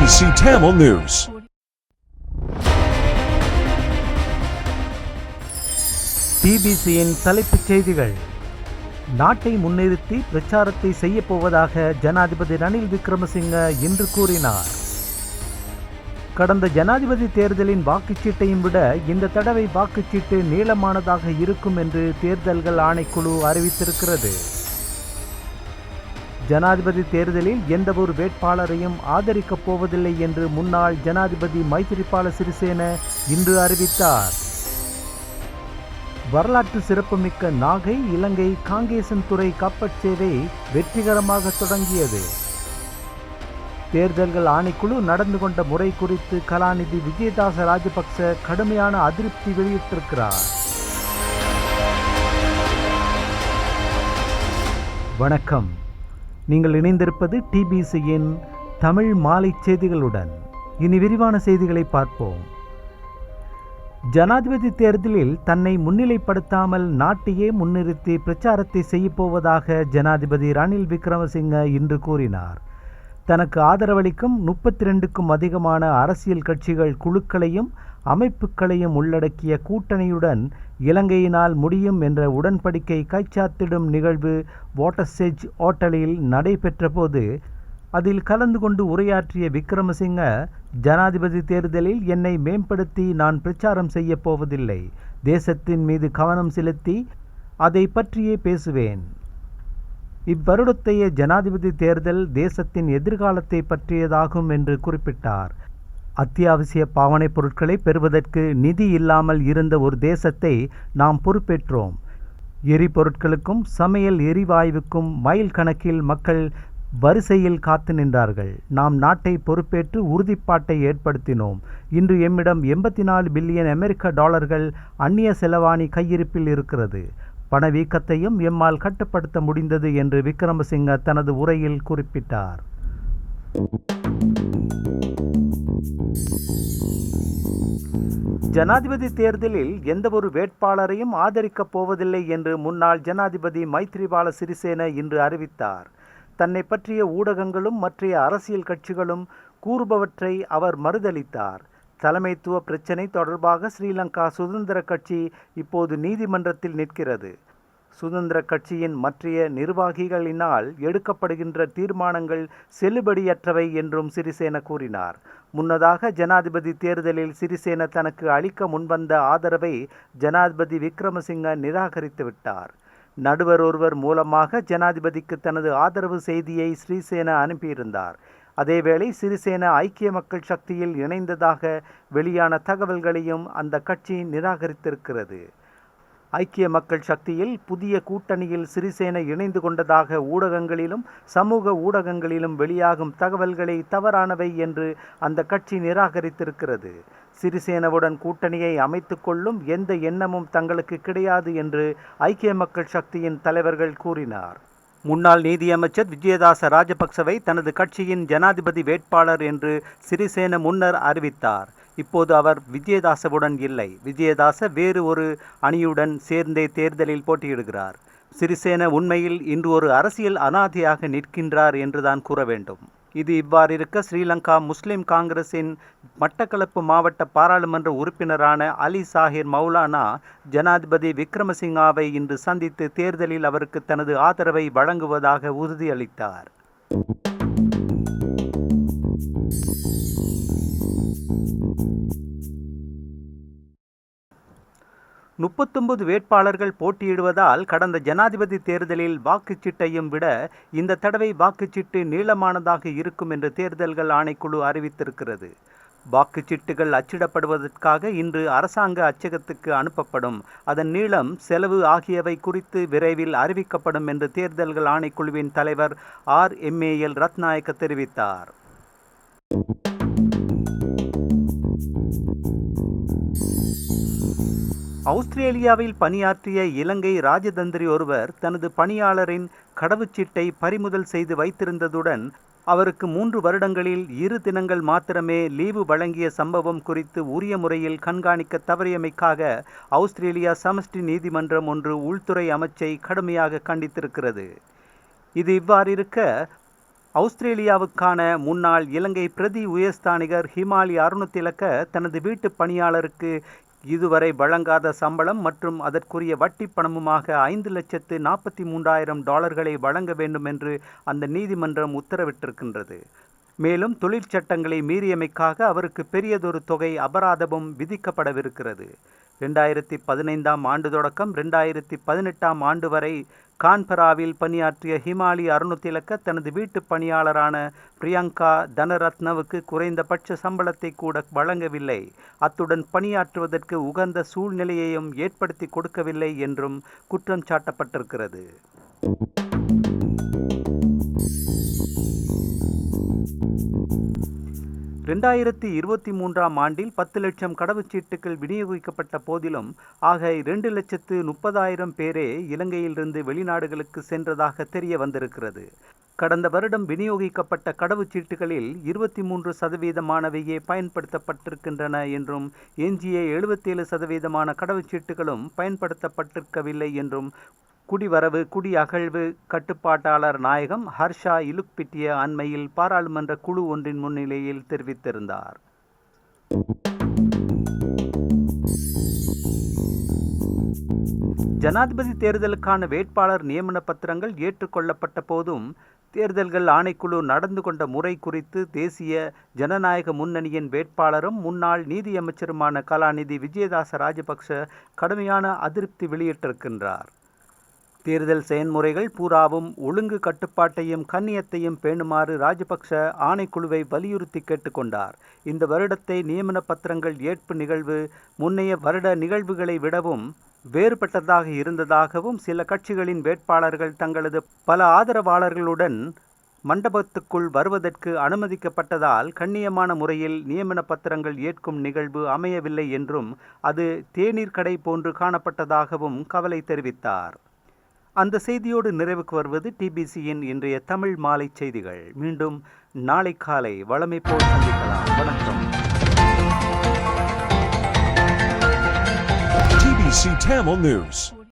TBC Tamil News. டிபிசியின் தலைப்புச் செய்திகள். நாட்டை முன்னிறுத்தி பிரச்சாரத்தை செய்யப் போவதாக ஜனாதிபதி ரணில் விக்ரமசிங்க இன்று கூறினார். கடந்த ஜனாதிபதி தேர்தலின் வாக்குச்சீட்டையும் விட இந்த தடவை வாக்குச்சீட்டு நீளமானதாக இருக்கும் என்று தேர்தல்கள் ஆணைக்குழு அறிவித்திருக்கிறது. ஜனாதிபதி தேர்தலில் எந்த ஒரு வேட்பாளரையும் ஆதரிக்கப் போவதில்லை என்று முன்னாள் ஜனாதிபதி மைத்திரிபால சிறிசேன இன்று அறிவித்தார். வரலாற்று சிறப்புமிக்க நாகை இலங்கை காங்கேசன்துறை கப்பற் சேவை வெற்றிகரமாக தொடங்கியது. தேர்தல்கள் ஆணைக்குழு நடந்து கொண்ட முறை குறித்து கலாநிதி விஜயதாச ராஜபக்ச கடுமையான அதிருப்தி வெளியிட்டிருக்கிறார். வணக்கம். நீங்கள் இணைந்திருப்பது டிபிசியின் தமிழ் மாலை செய்திகளுடன். இனி விரிவான செய்திகளை பார்ப்போம். ஜனாதிபதி தேர்தலில் தன்னை முன்னிலைப்படுத்தாமல் நாட்டையே முன்னிறுத்தி பிரச்சாரத்தை செய்யப்போவதாக ஜனாதிபதி ரணில் விக்ரமசிங்க இன்று கூறினார். தனக்கு ஆதரவளிக்கும் 32க்கும் அதிகமான அரசியல் கட்சிகள் குழுக்களையும் அமைப்புகளையும் உள்ளடக்கிய கூட்டணியுடன் இலங்கையினால் முடியும் என்ற உடன்படிக்கை கைச்சாத்திடும் நிகழ்வு வாட்டர்செட்ஜ் ஓட்டலில் நடைபெற்ற போது அதில் கலந்து கொண்டு உரையாற்றிய விக்ரமசிங்க, ஜனாதிபதி தேர்தலில் என்னை மேம்படுத்தி நான் பிரச்சாரம் செய்ய போவதில்லை. தேசத்தின் மீது கவனம் செலுத்தி அதை பற்றியே பேசுவேன். இவ்வருடத்தைய ஜனாதிபதி தேர்தல் தேசத்தின் எதிர்காலத்தை பற்றியதாகும் என்று குறிப்பிட்டார். அத்தியாவசிய பாவனைப் பொருட்களை பெறுவதற்கு நிதி இல்லாமல் இருந்த ஒரு தேசத்தை நாம் பொறுப்பேற்றோம். எரிபொருட்களுக்கும் சமையல் எரிவாயுவுக்கும் மைல் கணக்கில் மக்கள் வரிசையில் காத்து நின்றார்கள். நாம் நாட்டை பொறுப்பேற்று உறுதிப்பாட்டை ஏற்படுத்தினோம். இன்று எம்மிடம் 84 பில்லியன் அமெரிக்க டாலர்கள் அந்நிய செலவாணி கையிருப்பில் இருக்கிறது. பணவீக்கத்தையும் எம்மால் கட்டுப்படுத்த முடிந்தது என்று விக்ரமசிங்க தனது உரையில் குறிப்பிட்டார். ஜனாதிபதி தேர்தலில் எந்த ஒரு வேட்பாளரையும் ஆதரிக்கப் போவதில்லை என்று முன்னாள் ஜனாதிபதி மைத்திரிபால சிறிசேன இன்று அறிவித்தார். தன்னை பற்றிய ஊடகங்களும் மற்ற அரசியல் கட்சிகளும் கூறுபவற்றை அவர் மறுதளித்தார். தலைமைத்துவ பிரச்சினை தொடர்பாக ஸ்ரீலங்கா சுதந்திர கட்சி இப்போது நீதிமன்றத்தில் நிற்கிறது. சுதந்திர கட்சியின் மற்றைய நிர்வாகிகளினால் எடுக்கப்படுகின்ற தீர்மானங்கள் செல்லுபடியற்றவை என்றும் சிறிசேன கூறினார். முன்னதாக ஜனாதிபதி தேர்தலில் சிறிசேன தனக்கு அளிக்க முன்வந்த ஆதரவை ஜனாதிபதி விக்ரமசிங்க நிராகரித்து விட்டார். நடுவர் ஒருவர் மூலமாக ஜனாதிபதிக்கு தனது ஆதரவு செய்தியை சிறிசேன அனுப்பியிருந்தார். அதேவேளை சிறிசேன ஐக்கிய மக்கள் சக்தியில் இணைந்ததாக வெளியான தகவல்களையும் அந்த கட்சி நிராகரித்திருக்கிறது. ஐக்கிய மக்கள் சக்தியில் புதிய கூட்டணியில் சிறிசேன இணைந்து கொண்டதாக ஊடகங்களிலும் சமூக ஊடகங்களிலும் வெளியாகும் தகவல்களை தவறானவை என்று அந்த கட்சி நிராகரித்திருக்கிறது. சிறிசேனவுடன் கூட்டணியை அமைத்து கொள்ளும் எந்த எண்ணமும் தங்களுக்கு கிடையாது என்று ஐக்கிய மக்கள் சக்தியின் தலைவர்கள் கூறினார். முன்னாள் நீதியமைச்சர் விஜயதாச ராஜபக்சவை தனது கட்சியின் ஜனாதிபதி வேட்பாளர் என்று சிறிசேன முன்னர் அறிவித்தார். இப்போது அவர் விஜயதாசவுடன் இல்லை. விஜயதாச வேறு ஒரு அணியுடன் சேர்ந்தே தேர்தலில் போட்டியிடுகிறார். சிறிசேன உண்மையில் இன்று ஒரு அரசியல் அனாதையாக நிற்கின்றார் என்றுதான் கூற வேண்டும். இது இவ்வாறிருக்க, ஸ்ரீலங்கா முஸ்லிம் காங்கிரஸின் மட்டக்களப்பு மாவட்ட பாராளுமன்ற உறுப்பினரான அலி சாஹிர் மௌலானா ஜனாதிபதி விக்ரமசிங்காவை இன்று சந்தித்து தேர்தலில் அவருக்கு தனது ஆதரவை வழங்குவதாக உறுதியளித்தார். 39 வேட்பாளர்கள் போட்டியிடுவதால் கடந்த ஜனாதிபதி தேர்தலில் வாக்குச்சீட்டையும் விட இந்த தடவை வாக்குச்சீட்டு நீளமானதாக இருக்கும் என்று தேர்தல்கள் ஆணைக்குழு அறிவித்திருக்கிறது. வாக்குச்சீட்டுகள் அச்சிடப்படுவதற்காக இன்று அரசாங்க அச்சகத்துக்கு அனுப்பப்படும். அதன் நீளம், செலவு ஆகியவை குறித்து விரைவில் அறிவிக்கப்படும் என்று தேர்தல்கள் ஆணைக்குழுவின் தலைவர் RMAL ரத்நாயக்க தெரிவித்தார். ஆஸ்திரேலியாவில் பணியாற்றிய இலங்கை ராஜதந்திரி ஒருவர் தனது பணியாளரின் கடவுச்சீட்டை பறிமுதல் செய்து வைத்திருந்ததுடன் அவருக்கு 3 வருடங்களில் 2 தினங்கள் மாத்திரமே லீவு வழங்கிய சம்பவம் குறித்து உரிய முறையில் கண்காணிக்க தவறியமைக்காக ஆஸ்திரேலியா சமஷ்டி நீதிமன்றம் ஒன்று உள்துறை அமைச்சை கடுமையாக கண்டித்திருக்கிறது. இது இவ்வாறிருக்க, ஆஸ்திரேலியாவுக்கான முன்னாள் இலங்கை பிரதி உயர்ஸ்தானிகர் ஹிமாலி அருணுதிலக்க தனது வீட்டு பணியாளருக்கு இதுவரை வழங்காத சம்பளம் மற்றும் அதற்குரிய வட்டி பணமுமாக $5,43,000 வழங்க வேண்டும் என்று அந்த நீதிமன்றம் உத்தரவிட்டிருக்கின்றது. மேலும் தொழிற்சட்டங்களை மீறியமைக்காக அவருக்கு பெரியதொரு தொகை அபராதமும் விதிக்கப்படவிருக்கிறது. 2015 ஆண்டு தொடக்கம் 2018 ஆண்டு வரை கான்பராவில் பணியாற்றிய ஹிமாலி அருணுதிலக்க தனது வீட்டு பணியாளரான பிரியங்கா தனரத்னவுக்கு குறைந்தபட்ச சம்பளத்தை கூட வழங்கவில்லை, அத்துடன் பணியாற்றுவதற்கு உகந்த சூழ்நிலையையும் ஏற்படுத்தி கொடுக்கவில்லை என்றும் குற்றம் சாட்டப்பட்டிருக்கிறது. ஆண்டில் 10 லட்சம் கடவுச்சீட்டுகள் விநியோகிக்கப்பட்ட போதிலும் ஆக 2,30,000 பேரே இலங்கையிலிருந்து வெளிநாடுகளுக்கு சென்றதாக தெரிய வந்திருக்கிறது. கடந்த வருடம் விநியோகிக்கப்பட்ட கடவுச்சீட்டுகளில் 23% பயன்படுத்தப்பட்டிருக்கின்றன என்றும் எஞ்சிய 77% கடவுச்சீட்டுகளும் பயன்படுத்தப்பட்டிருக்கவில்லை என்றும் குடிவரவு குடியகழ்வு கட்டுப்பாட்டாளர் நாயகம் ஹர்ஷா இலுக்பிட்டிய அண்மையில் பாராளுமன்ற குழு ஒன்றின் முன்னிலையில் தெரிவித்திருந்தார். ஜனாதிபதி தேர்தலுக்கான வேட்பாளர் நியமன பத்திரங்கள் ஏற்றுக்கொள்ளப்பட்ட போதும் தேர்தல்கள் ஆணைக்குழு நடந்து கொண்ட முறை குறித்து தேசிய ஜனநாயக முன்னணியின் வேட்பாளரும் முன்னாள் நீதியமைச்சருமான கலாநிதி விஜயதாச ராஜபக்ஷ கடுமையான அதிருப்தி வெளியிட்டிருக்கின்றார். தேர்தல் செயன்முறைகள் பூராவும் ஒழுங்கு கட்டுப்பாட்டையும் கண்ணியத்தையும் பேணுமாறு ராஜபக்ஷ ஆணைக்குழுவை வலியுறுத்தி கேட்டுக்கொண்டார். இந்த வருடத்தை நியமன பத்திரங்கள் ஏற்பு நிகழ்வு முன்னைய வருட நிகழ்வுகளை விடவும் வேறுபட்டதாக இருந்ததாகவும் சில கட்சிகளின் வேட்பாளர்கள் தங்களது பல ஆதரவாளர்களுடன் மண்டபத்துக்குள் வருவதற்கு அனுமதிக்கப்பட்டதால் கண்ணியமான முறையில் நியமன பத்திரங்கள் ஏற்கும் நிகழ்வு அமையவில்லை என்றும் அது தேநீர் கடை போன்று காணப்பட்டதாகவும் கவலை தெரிவித்தார். அந்த செய்தியோடு நிறைவுக்கு வருவது டிபிசியின் இன்றைய தமிழ் மாலை செய்திகள். மீண்டும் நாளை காலை வழமை போல் சந்திக்கலாம். வணக்கம். TBC Tamil News.